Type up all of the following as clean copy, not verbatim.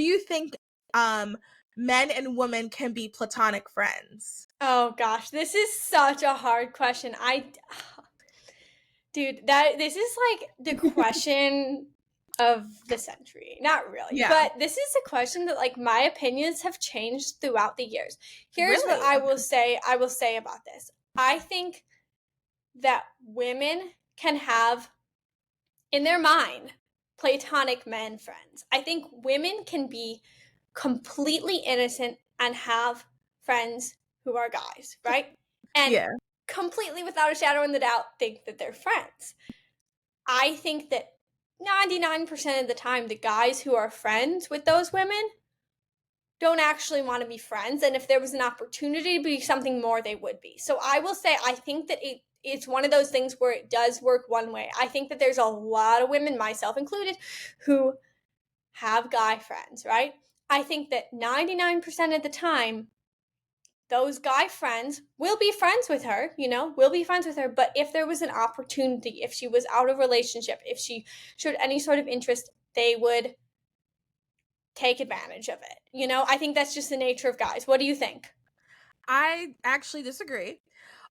do you think men and women can be platonic friends? Oh gosh, this is such a hard question. Dude, this is like the question of the century. Not really, Yeah. but this is a question that like my opinions have changed throughout the years. Here's what Really? I will say. I will say about this. I think that women can have in their mind platonic men friends. I think women can be completely innocent and have friends who are guys, right? And Yeah. completely without a shadow in the doubt think that they're friends. I think that 99% of the time, the guys who are friends with those women don't actually want to be friends. And if there was an opportunity to be something more, they would be. So I will say, I think that it's one of those things where it does work one way. I think that there's a lot of women, myself included, who have guy friends, right? I think that 99% of the time, those guy friends will be friends with her, will be friends with her. But if there was an opportunity, if she was out of relationship, if she showed any sort of interest, they would take advantage of it. I think that's just the nature of guys. What do you think? I actually disagree.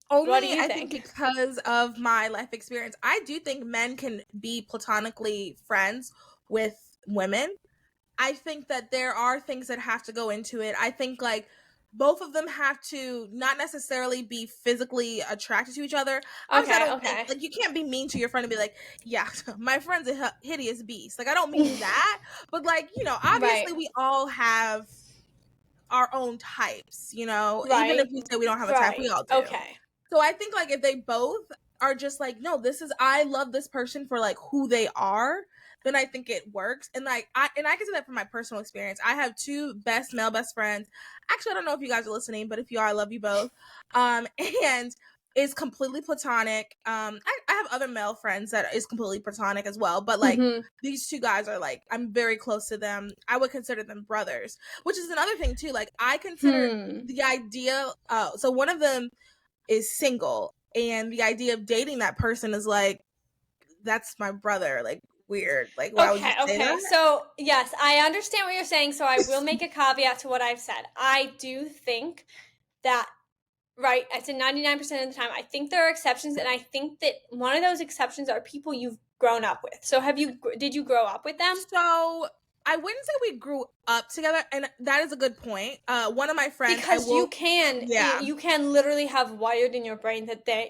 What do Only you I think think? because of my life experience. I do think men can be platonically friends with women. I think that there are things that have to go into it. I think like both of them have to not necessarily be physically attracted to each other. Obviously, I Okay, don't think okay. like you can't be mean to your friend and be like, "Yeah, my friend's a hideous beast." Like I don't mean that, but like Right, obviously we all have our own types. Even if right, we say we don't have a type, we right. all do. Okay. So I think like if they both are just like, no, I love this person for like who they are, then I think it works. And like I can say that from my personal experience. I have two male best friends. Actually, I don't know if you guys are listening, but if you are, I love you both. And it's completely platonic. I have other male friends that is completely platonic as well, but like Mm-hmm. these two guys are like I'm very close to them. I would consider them brothers, which is another thing too. Like I consider the idea. So one of them is single, and the idea of dating that person is like that's my brother. Like weird. Like why would you Okay, say okay. that? So, yes, I understand what you're saying. So, I will make a caveat to what I've said. I do think that, right, I said 99% of the time, I think there are exceptions. And I think that one of those exceptions are people you've grown up with. So, did you grow up with them? So I wouldn't say we grew up together, and that is a good point. One of my friends, Because yeah, you can literally have wired in your brain that they,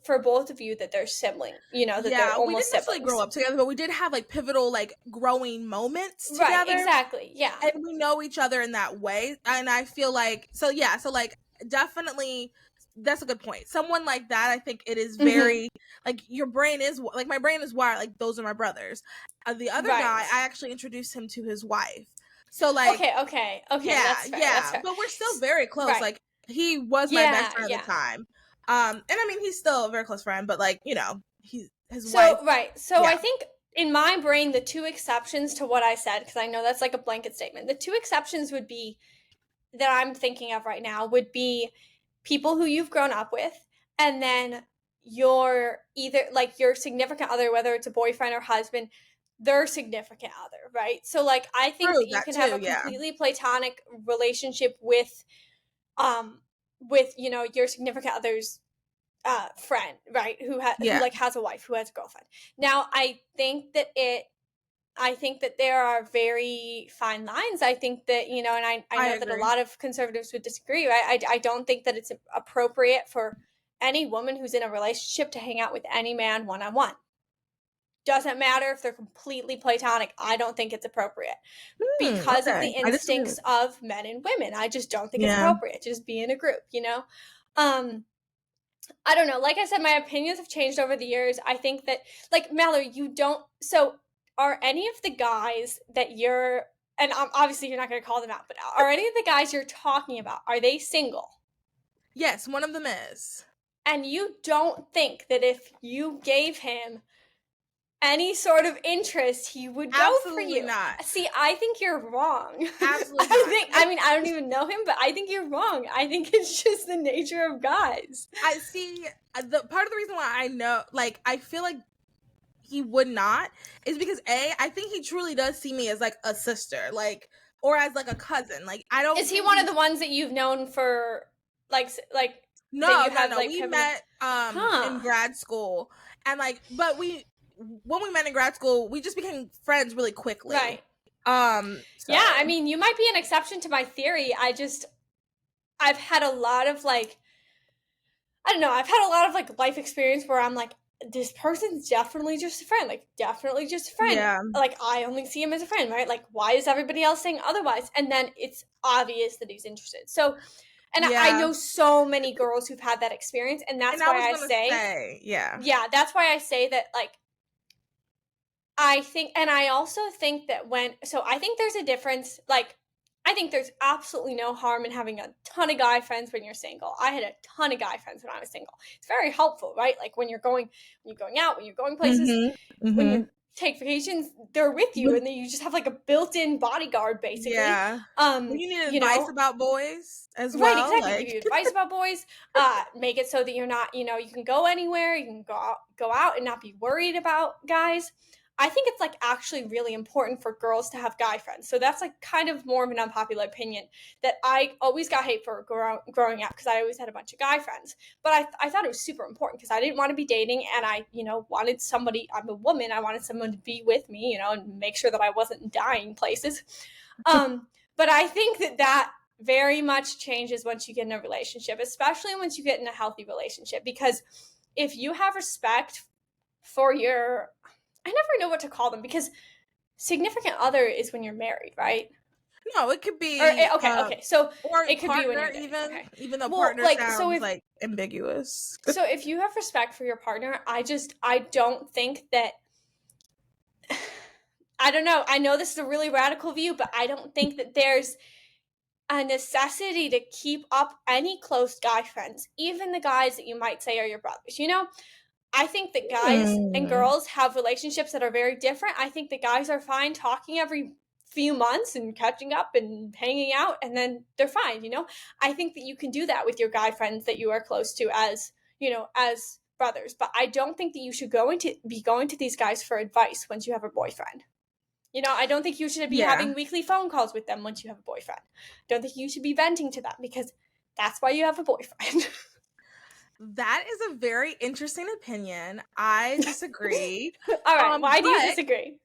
for both of you, that they're sibling, that they're yeah, we almost didn't necessarily grow siblings. up together, but we did have like pivotal, like growing moments Right, together, exactly. Yeah. and we know each other in that way. And I feel like, so yeah, so like definitely that's a good point. Someone like that, I think it is Mm-hmm. very like your brain is like my brain is wired like those are my brothers. The other guy, Right. I actually introduced him to his wife. So like Okay, okay, okay. yeah, That's fair. That's yeah, fair. but we're still very close. Right. Like he was my best Yeah, friend at yeah. the time. And I mean he's still a very close friend, but like, his wife, So, right. So I yeah. think in my brain, the two exceptions to what I said, because I know that's like a blanket statement, the two exceptions would be that I'm thinking of right now would be people who you've grown up with, and then your either like your significant other, whether it's a boyfriend or husband, their significant other, right? So, like, I think True, that you that can have too, a yeah. completely platonic relationship um, with your significant other's friend, right? Who Yeah, like has a wife, who has a girlfriend. Now, I think that there are very fine lines. I think that, and I I know that a agree. lot of conservatives would disagree, right? I don't think that it's appropriate for any woman who's in a relationship to hang out with any man one on one. Doesn't matter if they're completely platonic. I don't think it's appropriate because of Okay. the I disagree. instincts of men and women. I just don't think it's Yeah. appropriate to just be in a group. Um, I don't know. Like I said, my opinions have changed over the years. I think that, like, Mallory, you don't. So, are any of the guys that you're, and obviously you're not going to call them out, but are any of the guys you're talking about, are they single? Yes, one of them is. And you don't think that if you gave him any sort of interest, he would go for Absolutely you? not. See, I think you're wrong. Absolutely not. I mean, I don't even know him, but I think you're wrong. I think it's just the nature of guys. I see the part of the reason why I know, like, I feel like he would not is because I think he truly does see me as like a sister, like, or as like a cousin. Like, I don't Is he think one of the ones that you've known for like that no, you no, have no. like We have met in huh. grad school, and like, but when we met in grad school, we just became friends really quickly. Right. Yeah, I So mean, you might be an exception to my theory. I've had a lot of like, I don't know, I've had a lot of like life experience where I'm like, this person's definitely just a friend, like definitely just a friend. yeah, Like I only see him as a friend, right? Like why is everybody else saying otherwise? And then it's obvious that he's interested. So, and I yeah. know so many girls who've had that experience, and And that's I why was I gonna say, say, yeah, yeah, that's why I say that like I think, and I also think that so I think there's a difference. Like, I think there's absolutely no harm in having a ton of guy friends when you're single. I had a ton of guy friends when I was single. It's very helpful, right? Like when you're going out, when you're going places, mhm, when mhm, you take vacations, they're with you, and then you just have like a built-in bodyguard, basically. yeah. When you need You advice know, about boys as right, well, exactly. like Give you advice about boys. Make it so that you're not, you can go anywhere. You can go out and not be worried about guys. I think it's like actually really important for girls to have guy friends. So that's like kind of more of an unpopular opinion that I always got hate for growing up because I always had a bunch of guy friends. But I thought it was super important because I didn't want to be dating and I, wanted somebody, I'm a woman, I wanted someone to be with me, and make sure that I wasn't dying places. But I think that very much changes once you get in a relationship, especially once you get in a healthy relationship. Because if you have respect for I never know what to call them because significant other is when you're married, right? no, it could Or be okay. So or it could be when partner you're married. Okay. even though Well, partner like so sounds if like ambiguous. so if you have respect for your partner, I don't think that I don't know. I know this is a really radical view, but I don't think that there's a necessity to keep up any close guy friends, even the guys that you might say are your brothers. I think that guys and Hmm. girls have relationships that are very different. I think that guys are fine talking every few months and catching up and hanging out, and then they're fine. I think that you can do that with your guy friends that you are close to as brothers. But I don't think that you should be going to these guys for advice once you have a boyfriend. I don't think you should be Yeah. having weekly phone calls with them once you have a boyfriend. I don't think you should be venting to them because that's why you have a boyfriend. That is a very interesting opinion. I disagree. All right, why do you But disagree?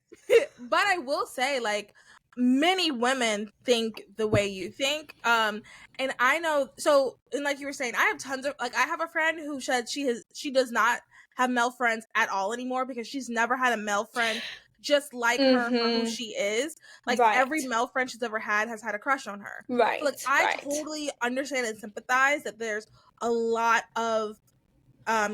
but I will say, like, many women think the way you think. And I know, so, and like you were saying, I have tons of, like, I have a friend who said she does not have male friends at all anymore because she's never had a male friend just like her for who Mm-hmm. she is. Like, every Right. male friend she's ever had has had a crush on her. So, like, Right. I Right. totally understand and sympathize that there's a lot of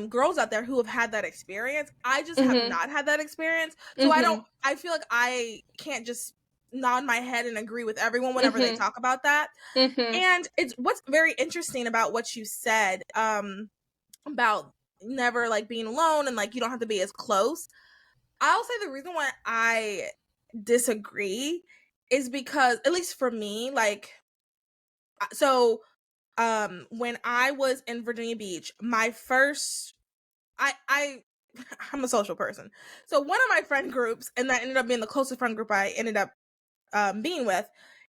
girls out there who have had that experience. I just have Mm-hmm. not had that experience. So Mm-hmm. I feel like I can't just nod my head and agree with everyone whenever they Mm-hmm. talk about that. Mm-hmm. And it's what's very interesting about what you said about never like being alone and like you don't have to be as close. I'll say the reason why I disagree is because, at least for me, like, so when I was in Virginia Beach, my first I I'm a social person. So one of my friend groups, and that ended up being the closest friend group I ended up being with,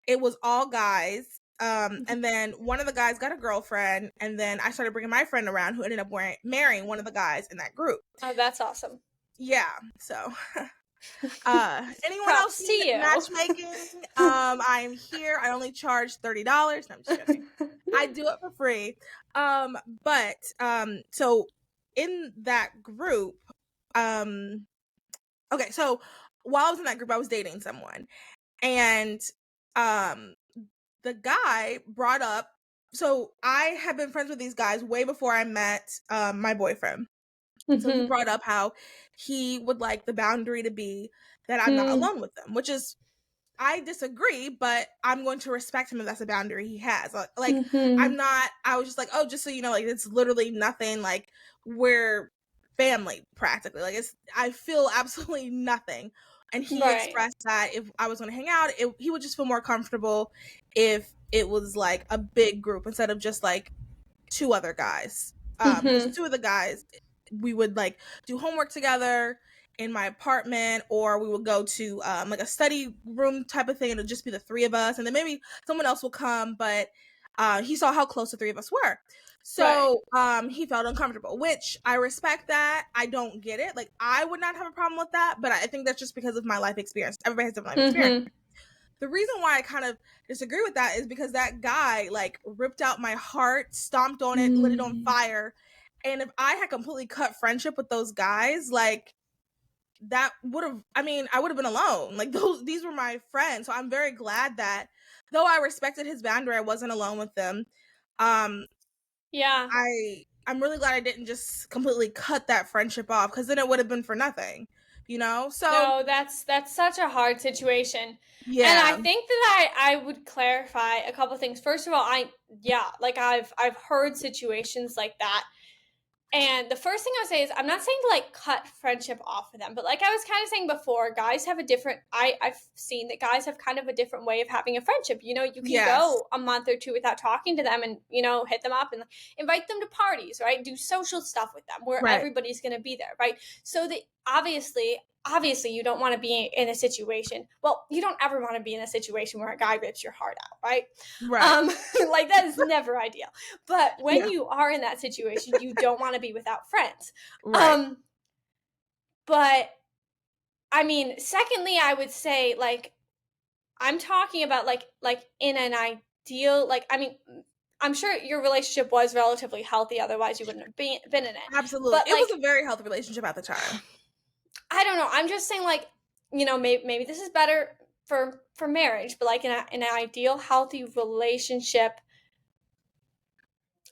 it was all guys. And then one of the guys got a girlfriend, and then I started bringing my friend around, who ended up marrying one of the guys in that group. Oh, that's awesome. Yeah. So, anyone else Props to need you. matchmaking? I'm here. I only charge $30. No, I'm just joking. I do it for free. But so in that group, um, okay, so while I was in that group, I was dating someone, and um, the guy brought up. So I had been friends with these guys way before I met my boyfriend. So he Mm-hmm. brought up how he would like the boundary to be that I'm not Mm-hmm. alone with them, which is, I disagree, but I'm going to respect him if that's a boundary he has. Like, Mm-hmm. I'm not, I was just like, oh, just so you know, like, it's literally nothing. Like, we're family practically. Like, I feel absolutely nothing. And he Right. expressed that if I was going to hang out, he would just feel more comfortable if it was like a big group instead of just like two other guys. Because Mm-hmm. two of the guys, we would like do homework together, in my apartment, or we would go to like a study room type of thing, and it'll just be the three of us, and then maybe someone else will come, but he saw how close the three of us were. Right. So he felt uncomfortable, which I respect that. I don't get it. Like, I would not have a problem with that, but I think that's just because of my life experience. Everybody has different life experience. Mm-hmm. The reason why I kind of disagree with that is because that guy like ripped out my heart, stomped on it, lit it on fire. And if I had completely cut friendship with those guys, like, that would have, I mean, I would have been alone. Like, these were my friends. So I'm very glad that, though I respected his boundary, I wasn't alone with them. Um Yeah. I'm really glad I didn't just completely cut that friendship off, because then it would have been for nothing, so No, that's such a hard situation. And I yeah. think that I would clarify a couple things. First of all, like I've heard situations like that. And the first thing I would say is I'm not saying to like cut friendship off with them, but like I was kind of saying before, guys have a different I've seen that guys have kind of a different way of having a friendship. You know, you can Yes. go a month or two without talking to them and, hit them up and invite them to parties, right? Do social stuff with them where Right. everybody's going to be there, right? So that obviously you don't want to be in a situation. Well, you don't ever want to be in a situation where a guy rips your heart out, right? Right. Like that is never ideal. But when Yeah. you are in that situation, you don't want to be without friends. Right. But I mean, secondly, I would say like I'm talking about like in an ideal, like, I mean, I'm sure your relationship was relatively healthy, otherwise you wouldn't have been in it. Absolutely. But It was like a very healthy relationship at the time. I don't know. I'm just saying, like, maybe this is better for marriage, but like in an ideal, healthy relationship.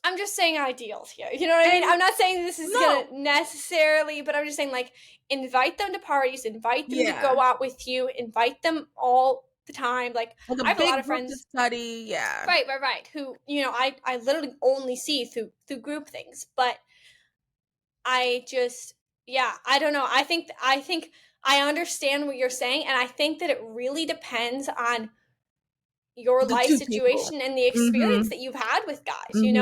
I'm just saying ideals here. You know what I mean? I'm not saying this is gonna necessarily, but I'm just saying, like, invite them to parties, invite them to go out with you, invite them all the time. Like a I have a lot big of group to friends. study. Yeah. Right. Who, I literally only see through group things, but I just, yeah, I don't know. I think I understand what you're saying, and I think that it really depends on your The life two people. situation and the experience Mhm. that you've had with guys, Mhm.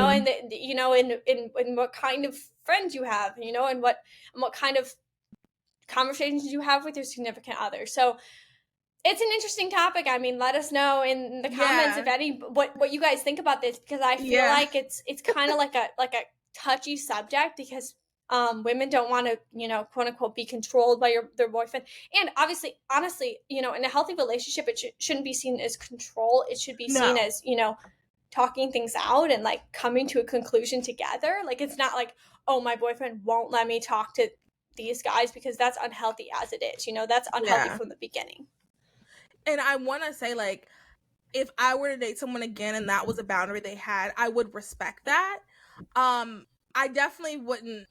and in what kind of friends you have, and what kind of conversations you have with your significant other. So it's an interesting topic. I mean, let us know in the comments Yeah. if what you guys think about this, because I feel Yeah. like it's kind of like a touchy subject, because women don't want to, quote unquote, be controlled by their boyfriend. And obviously, honestly, in a healthy relationship, it shouldn't be seen as control. It should be seen No. as, talking things out and like coming to a conclusion together. Like, it's not like, oh, my boyfriend won't let me talk to these guys, because that's unhealthy as it is. That's unhealthy Yeah. from the beginning. And I want to say, like, if I were to date someone again and that was a boundary they had, I would respect that. I definitely wouldn't,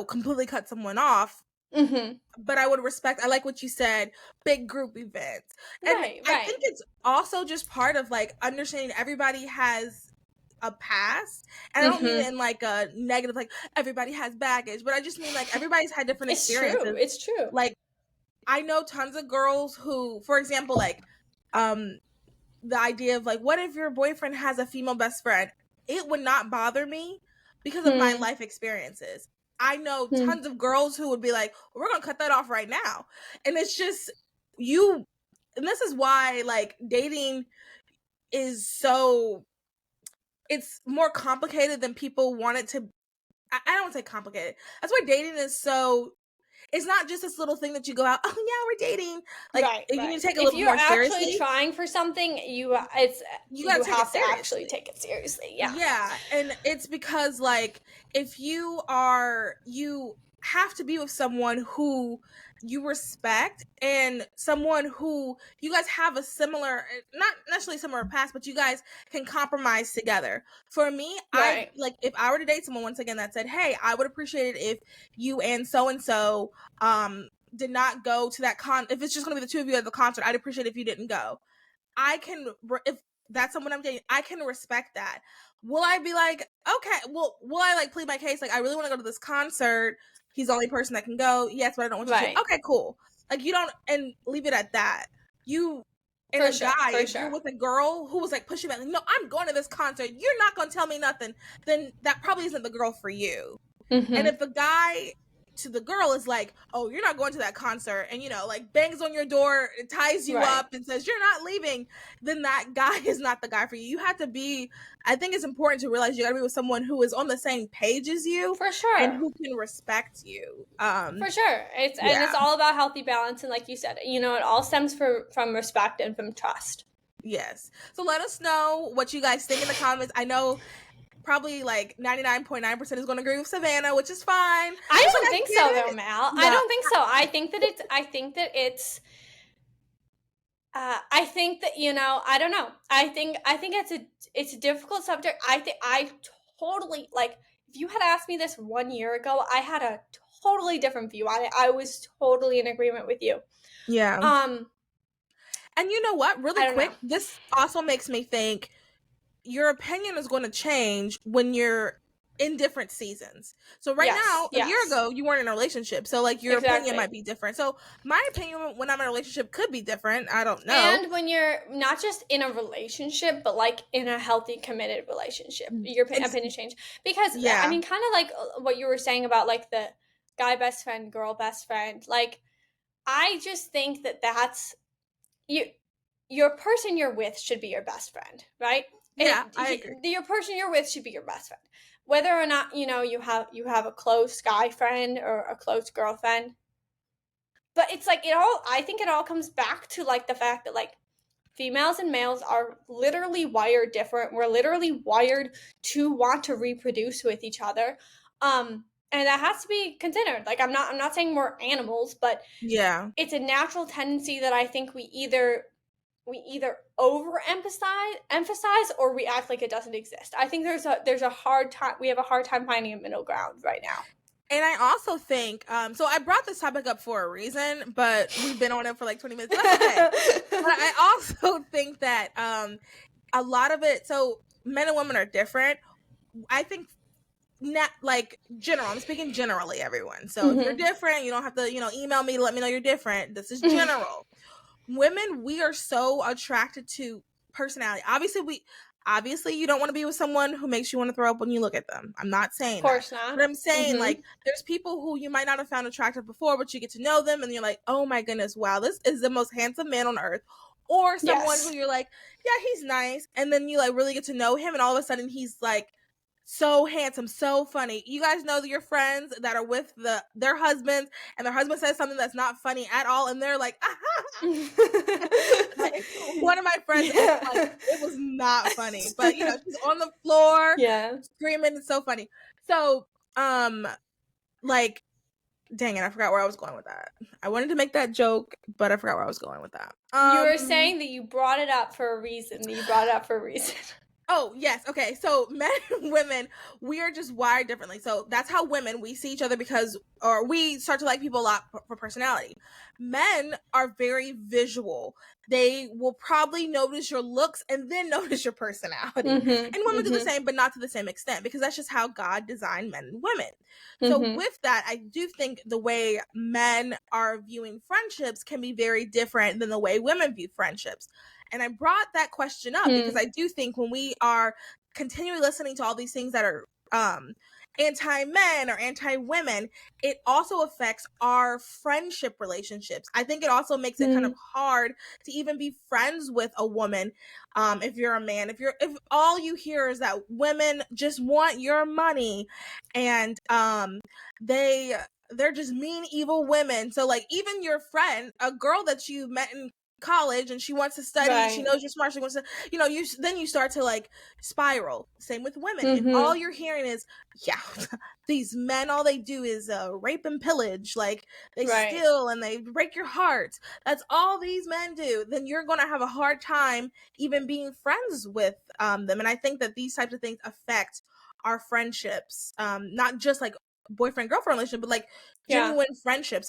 completely cut someone off, Mm-hmm. but I would respect, I like what you said, big group events. And I Right. think it's also just part of like understanding everybody has a past. And I don't mean it Mm-hmm. in like a negative, like everybody has baggage, but I just mean like everybody's had different It's true. experiences. It's true. Like, I know tons of girls who, for example, like, um, the idea of like, what if your boyfriend has a female best friend? It would not bother me because of my Hmm. life experiences. I know Hmm. tons of girls who would be like, we're gonna cut that off right now. And it's just, you, and this is why like dating is so, it's more complicated than people want it to. I don't want to say complicated. That's why dating is so, it's not just this little thing that you go out, oh yeah, we're dating. Like, Right. you need Right. to take it a If little you're more actually seriously. trying for something, You got you to take it have to actually seriously. take it seriously. Yeah. Yeah, and it's because like, if you have to be with someone who you respect, and someone who you guys have a similar, not necessarily similar past, but you guys can compromise together. For me, I Right. like, if I were to date someone once again that said, "Hey, I would appreciate it if you and so did not go to that if it's just going to be the two of you at the concert, I'd appreciate it if you didn't go." I can, if that's someone I'm dating, I can respect that. Will I be like, okay, well, will I like plead my case? Like, I really want to go to this concert. He's the only person that can go. Yes, but I don't want you to. Right. Okay, cool. Like, you don't, and leave it at that. You, and For a sure. guy, For if you're sure. with a girl who was like pushing back, like, no, I'm going to this concert. You're not going to tell me nothing. Then that probably isn't the girl for you. And Mm-hmm. if the guy to the girl is like, oh, you're not going to that concert, and like bangs on your door, ties you Right. up and says you're not leaving, then that guy is not the guy for you. You have to be, I think it's important to realize you gotta be with someone who is on the same page as you For and sure. who can respect you. For sure. It's Yeah. all about healthy balance, and like you said, it all stems from respect and from trust. Yes. So let us know what you guys think in the comments. I know probably like 99.9% is going to agree with Savannah, which is fine. I It's don't like, I think get so though, it. Mal. I No. don't think so. I think that it's I think that I don't know. I think it's a difficult subject. I totally, like, if you had asked me this 1 year ago, I had a totally different view on it. I was totally in agreement with you. Yeah. Um, And you know what? Really I don't know. quick, this also makes me think your opinion is going to change when you're in different seasons. So right Yes, now, a year yes, ago, you weren't in a relationship. So like your opinion exactly. might be different. So my opinion when I'm in a relationship could be different. I don't know. And when you're not just in a relationship, but like in a healthy, committed relationship, your Ex- opinion change. Because I yeah. mean, kind of like what you were saying about like the guy best friend, girl best friend. Like, I just think that that's you. Your person you're with should be your best friend, right? Yeah, I agree. Your person you're with should be your best friend, whether or not you have a close guy friend or a close girlfriend. But it's like I think it all comes back to like the fact that like females and males are literally wired different. We're literally wired to want to reproduce with each other. And that has to be considered. Like, I'm not saying we're animals, but Yeah. it's a natural tendency that I think we either emphasize or we act like it doesn't exist. I think there's a hard time, we have a hard time finding a middle ground right now. And I also think, so I brought this topic up for a reason, but we've been on it for like 20 minutes. That's okay. But I also think that a lot of it, so men and women are different. I think not like general. I'm speaking generally, everyone. So if you're different, you don't have to, email me to let me know you're different. This is general. Women, we are so attracted to personality. Obviously you don't want to be with someone who makes you want to throw up when you look at them. I'm not Of saying that. course not. But I'm saying like there's people who you might not have found attractive before, but you get to know them and you're like, oh my goodness, wow, this is the most handsome man on earth. Or someone who Yes. you're like, yeah, he's nice. And then you like really get to know him and all of a sudden he's like so handsome, so funny. You guys know that your friends that are with their husbands and their husband says something that's not funny at all and they're like, like, one of my friends, Yeah. like, it was not funny, but she's on the floor, Yeah. screaming. It's so funny. So, like, dang it, I forgot where I was going with that. I wanted to make that joke, but I forgot where I was going with that. You were saying that you brought it up for a reason. Oh, yes. Okay. So men and women, we are just wired differently. So that's how women, we see each other or we start to like people a lot for personality. Men are very visual. They will probably notice your looks and then notice your personality. And women do the same, but not to the same extent because that's just how God designed men and women. So with that, I do think the way men are viewing friendships can be very different than the way women view friendships. And I brought that question up because I do think when we are continually listening to all these things that are anti-men or anti-women, it also affects our friendship relationships. I think it also makes it kind of hard to even be friends with a woman if you're a man. If all you hear is that women just want your money and they're just mean, evil women. So like even your friend, a girl that you met in college and she wants to study, Right. she knows you're smart, she wants to, then you start to like spiral. Same with women. If all you're hearing is, yeah, these men, all they do is rape and pillage, like they steal and they break your heart, that's all these men do, then you're going to have a hard time even being friends with them. And I think that these types of things affect our friendships, not just like boyfriend girlfriend relationship, but like genuine friendships.